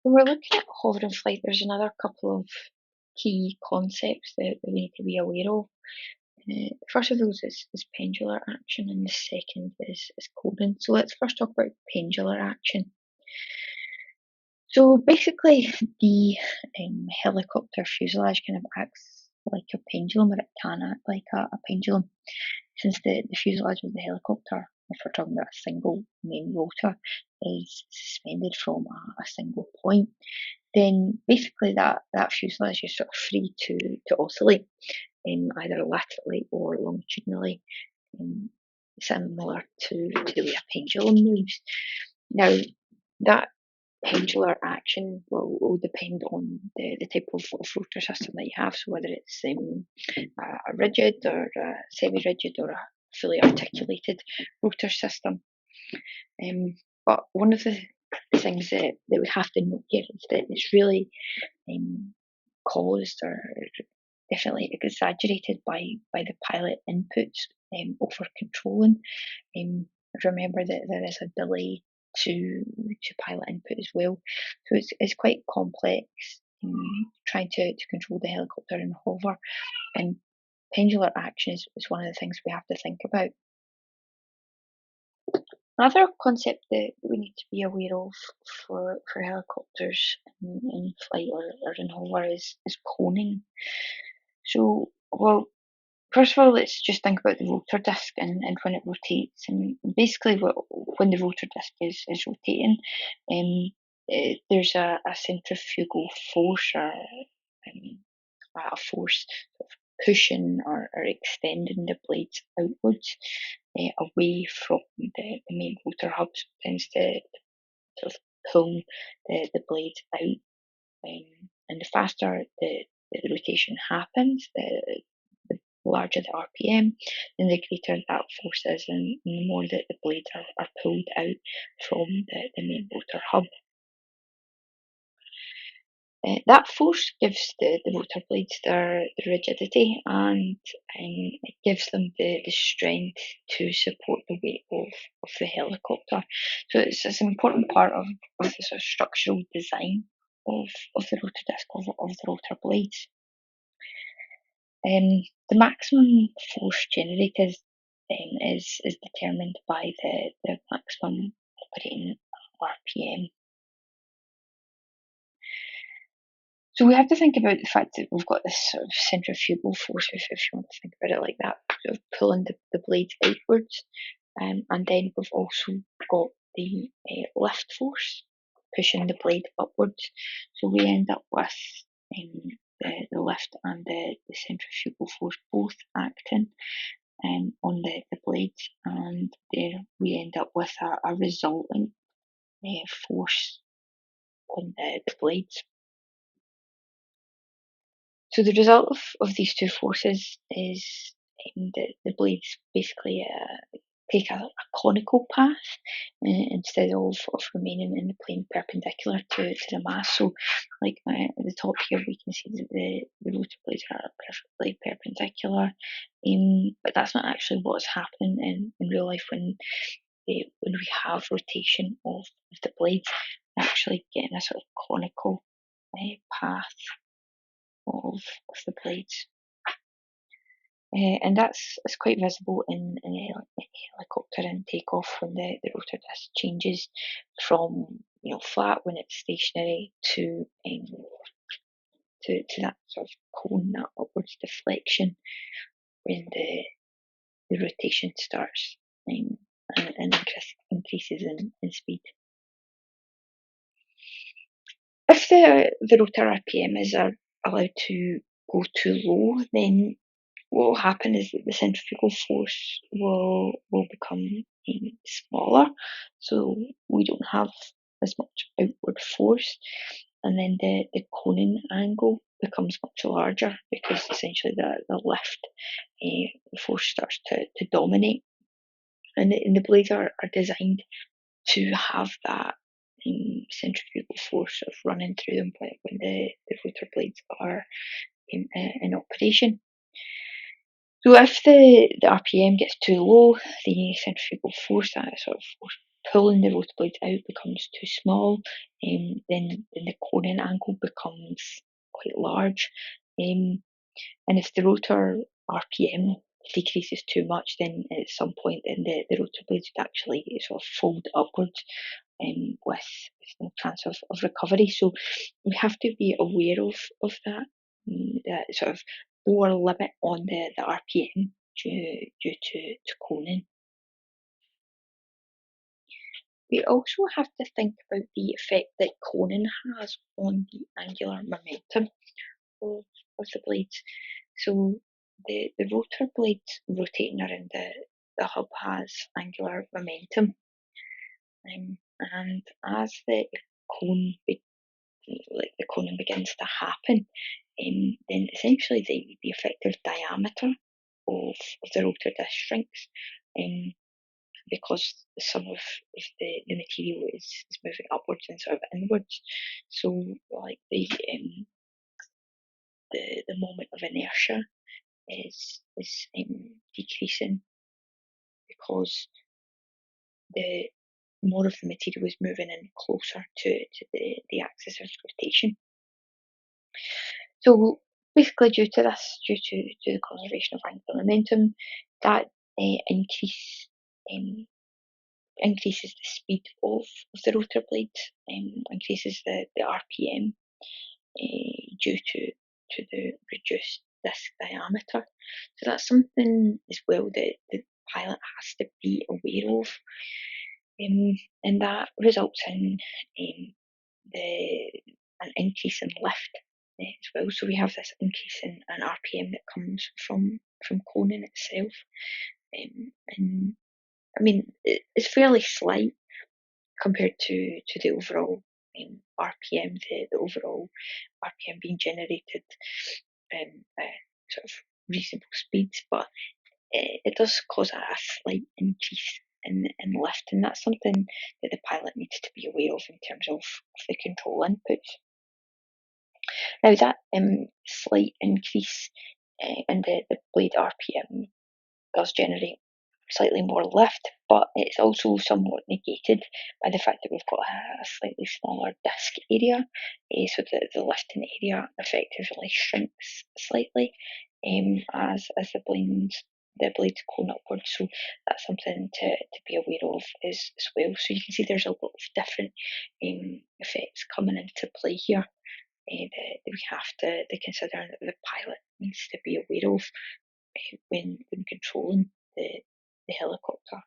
When we're looking at hover and flight, there's another couple of key concepts that we need to be aware of. The first of those is pendular action, and the second is coding. So let's first talk about pendular action. So basically, the helicopter fuselage kind of acts like a pendulum, or it can act like a pendulum, since the fuselage of the helicopter, if we're talking about a single main rotor, is suspended from a single point. Then basically that fuselage is sort of free to oscillate, either laterally or longitudinally, um, similar to the way a pendulum moves. Now, that pendular action will depend on the type of rotor system that you have. So whether it's a rigid or a semi-rigid or a fully articulated rotor system. But one of the things that we have to note here is that it's really caused or definitely exaggerated by the pilot inputs over controlling. Remember that there is a delay to pilot input as well, so it's quite complex trying to control the helicopter and hover, and pendular action is one of the things we have to think about. Another concept that we need to be aware of for helicopters in flight or in hover is coning. So, well, first of all, let's just think about the rotor disc and when it rotates. And basically, when the rotor disc is rotating, there's a centrifugal force, or a force sort of pushing or extending the blades outwards, away from the main rotor hub. So it tends to sort of pull the blades out. And the faster the rotation happens, the larger the RPM, then the greater that force is, and the more that the blades are pulled out from the main rotor hub. That force gives the rotor blades their rigidity, and it gives them the strength to support the weight of the helicopter. So it's an important part of the sort of structural design of the rotor disc, of the rotor blades. The maximum force generated is determined by the maximum operating RPM. So we have to think about the fact that we've got this sort of centrifugal force, if you want to think about it like that, sort of pulling the blades outwards, and then we've also got the lift force pushing the blade upwards. So we end up with the lift and the centrifugal force both acting on the blades, and there we end up with a resultant force on the blades. So the result of these two forces is the blades basically take a conical path instead of remaining in the plane perpendicular to the mass. So, like at the top here, we can see that the rotor blades are perfectly perpendicular, but that's not actually what's happening in real life when we have rotation of the blades. We're actually getting a sort of conical path of the blades. And that's quite visible in a helicopter in takeoff, when the rotor disc changes from flat when it's stationary to that sort of cone, that upwards deflection when the rotation starts and increases in speed. If the rotor RPM is allowed to go too low, then what will happen is that the centrifugal force will become smaller, so we don't have as much outward force, and then the coning angle becomes much larger, because essentially the lift force starts to dominate, and the blades are designed to have that centrifugal force of running through them when the rotor blades are in operation. So if the RPM gets too low, the centrifugal force, that sort of force pulling the rotor blades out, becomes too small, then the coning angle becomes quite large. And if the rotor RPM decreases too much, then at some point then the rotor blades would actually sort of fold upwards, with no chance of recovery. So we have to be aware of that sort of lower limit on the RPM due to coning. We also have to think about the effect that coning has on the angular momentum of the blades. So the rotor blades rotating around the hub has angular momentum, and as cone the coning begins to happen, then essentially the effective diameter of the rotor disc shrinks, because some of the material is moving upwards and sort of inwards. So like the moment of inertia is decreasing because the more of the material is moving in closer to the axis of rotation. So basically, due to the conservation of angular momentum, that increases the speed of the rotor blade, increases the RPM, due to the reduced disc diameter. So that's something as well that the pilot has to be aware of, and that results in an increase in lift, as well. So we have this increase in RPM that comes from coning itself, and I mean it's fairly slight compared to the overall RPM, the overall RPM being generated at sort of reasonable speeds, but it does cause a slight increase in lift, and that's something that the pilot needs to be aware of in terms of the control inputs. Now that slight increase in the blade RPM does generate slightly more lift, but it's also somewhat negated by the fact that we've got a slightly smaller disc area, so the lifting area effectively shrinks slightly, as the blades cone upwards. So that's something to be aware of as well. So you can see there's a lot of different effects coming into play here, that we have to consider, and that the pilot needs to be aware of when controlling the helicopter.